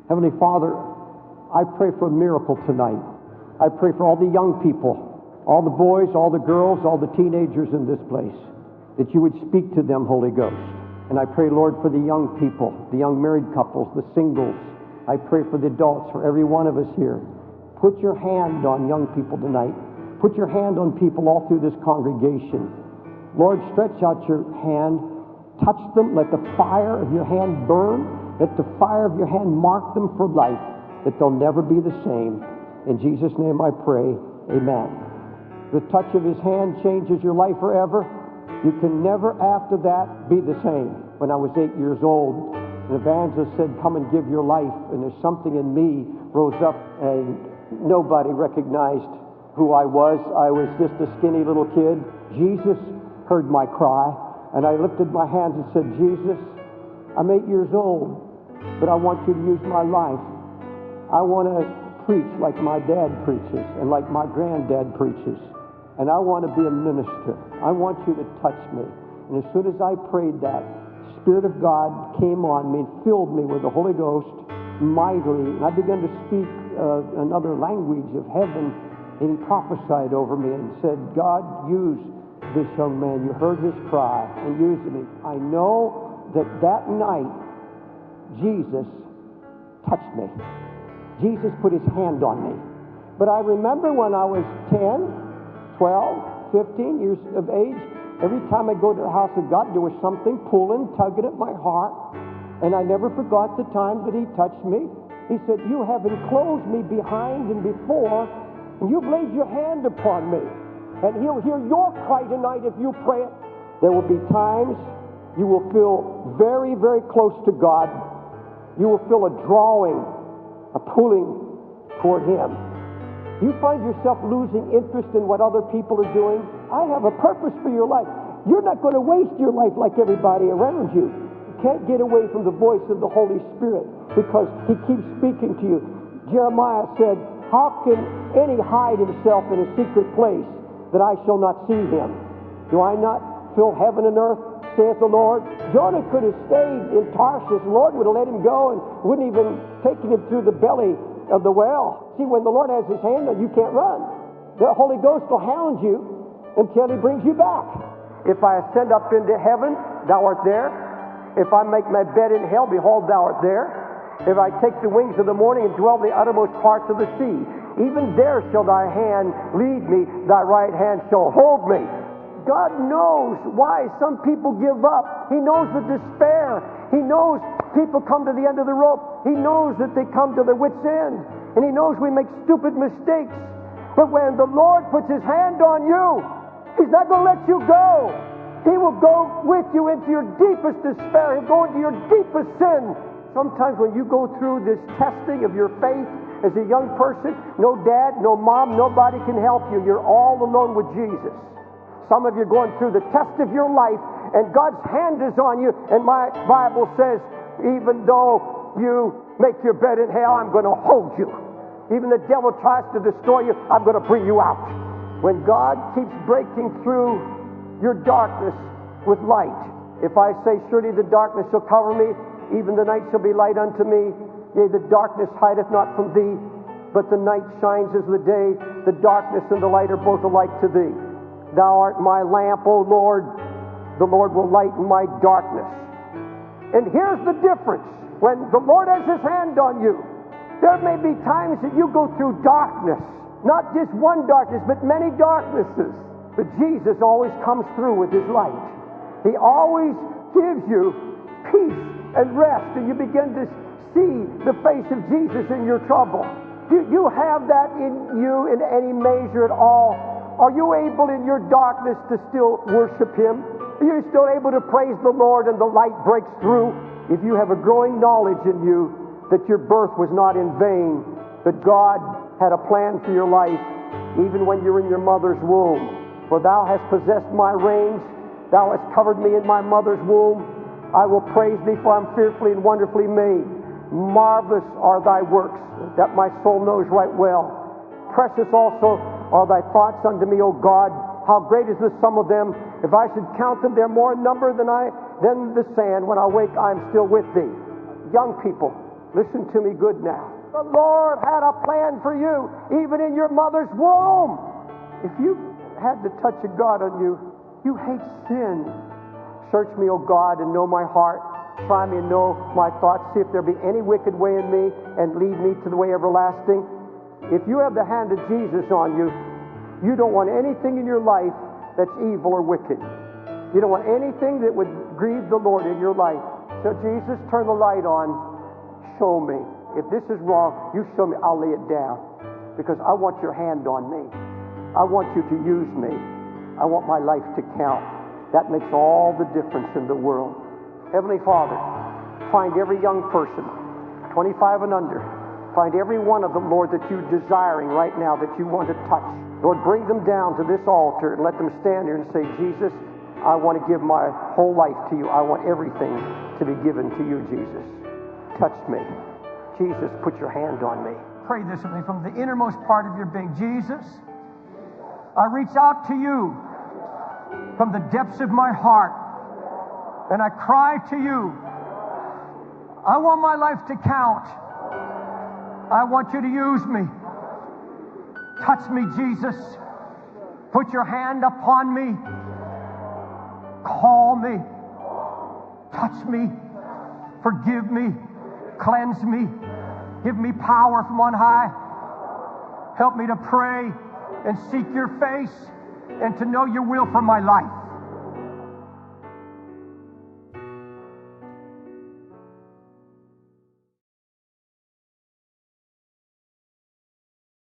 Heavenly Father, I pray for a miracle tonight. I pray for all the young people, all the boys, all the girls, all the teenagers in this place, that you would speak to them, Holy Ghost. And I pray, Lord, for the young people, the young married couples, the singles. I pray for the adults, for every one of us here. Put your hand on young people tonight. Put your hand on people all through this congregation. Lord, stretch out your hand. Touch them. Let the fire of your hand burn. Let the fire of your hand mark them for life, that they'll never be the same. In Jesus' name I pray, amen. The touch of his hand changes your life forever. You can never after that be the same. When I was 8 years old, an evangelist said, come and give your life. And there's something in me rose up, and nobody recognized who I was. I was just a skinny little kid. Jesus heard my cry, and I lifted my hands and said, Jesus, I'm 8 years old, but I want you to use my life. I want to preach like my dad preaches and like my granddad preaches. And I want to be a minister. I want you to touch me. And as soon as I prayed that, the Spirit of God came on me and filled me with the Holy Ghost mightily. And I began to speak another language of heaven. And he prophesied over me and said, God, use this young man. You heard his cry and use me. I know that that night, Jesus touched me. Jesus put his hand on me. But I remember when I was 10, 12, 15 years of age, every time I go to the house of God, there was something pulling, tugging at my heart. And I never forgot the time that he touched me. He said, you have enclosed me behind and before, and you've laid your hand upon me. And he'll hear your cry tonight if you pray it. There will be times you will feel very, very close to God. You will feel a drawing, a pulling toward him. You find yourself losing interest in what other people are doing. I have a purpose for your life. You're not going to waste your life like everybody around you. You can't get away from the voice of the Holy Spirit because he keeps speaking to you. Jeremiah said, how can any hide himself in a secret place that I shall not see him? Do I not fill heaven and earth, saith the Lord? Jonah could have stayed in Tarshish. The Lord would have let him go and wouldn't even taken him through the belly of the whale. See, when the Lord has his hand on you, can't run. The Holy Ghost will hound you until he brings you back. If I ascend up into heaven, thou art there. If I make my bed in hell, behold, thou art there. If I take the wings of the morning and dwell in the uttermost parts of the sea, even there shall thy hand lead me, thy right hand shall hold me. God knows why some people give up. He knows the despair. He knows people come to the end of the rope. He knows that they come to their wits' end. And he knows we make stupid mistakes. But when the Lord puts his hand on you, he's not going to let you go. He will go with you into your deepest despair. He'll go into your deepest sin. Sometimes when you go through this testing of your faith as a young person, no dad, no mom, nobody can help you. You're all alone with Jesus. Some of you are going through the test of your life, and God's hand is on you. And my Bible says, even though you make your bed in hell, I'm going to hold you. Even the devil tries to destroy you, I'm going to bring you out. When God keeps breaking through your darkness with light, if I say, surely the darkness shall cover me, even the night shall be light unto me. Yea, the darkness hideth not from thee, but the night shines as the day. The darkness and the light are both alike to thee. Thou art my lamp, O Lord. The Lord will lighten my darkness. And here's the difference. When the Lord has his hand on you, there may be times that you go through darkness. Not just one darkness, but many darknesses. But Jesus always comes through with his light. He always gives you peace and rest. And you begin to see the face of Jesus in your trouble. Do you have that in you in any measure at all? Are you able in your darkness to still worship him? Are you still able to praise the Lord and the light breaks through? If you have a growing knowledge in you that your birth was not in vain, that God had a plan for your life, even when you're in your mother's womb. For thou hast possessed my reins, thou hast covered me in my mother's womb. I will praise thee, for I'm fearfully and wonderfully made. Marvelous are thy works, that my soul knows right well. Precious also are thy thoughts unto me, O God. How great is the sum of them. If I should count them, they're more in number than the sand. When I wake, I am still with thee. Young people, Listen to me good now. The Lord had a plan for you, even in your mother's womb. If you had the touch of God on you, you hate sin. Search me, O God, and know my heart. Try me and know my thoughts. See if there be any wicked way in me, and lead me to the way everlasting. If you have the hand of Jesus on you, you don't want anything in your life that's evil or wicked. You don't want anything that would grieve the Lord in your life. So Jesus, turn the light on. Show me. If this is wrong, you show me. I'll lay it down. Because I want your hand on me. I want you to use me. I want my life to count. That makes all the difference in the world. Heavenly Father, find every young person, 25 and under. Find every one of them, Lord, that you're desiring right now, that you want to touch. Lord, bring them down to this altar and let them stand here and say, Jesus, I want to give my whole life to you. I want everything to be given to you, Jesus. Touch me. Jesus, put your hand on me. Pray this with me from the innermost part of your being. Jesus, I reach out to you from the depths of my heart, and I cry to you. I want my life to count. I want you to use me. Touch me, Jesus. Put your hand upon me. Call me. Touch me. Forgive me. Cleanse me. Give me power from on high. Help me to pray and seek your face and to know your will for my life.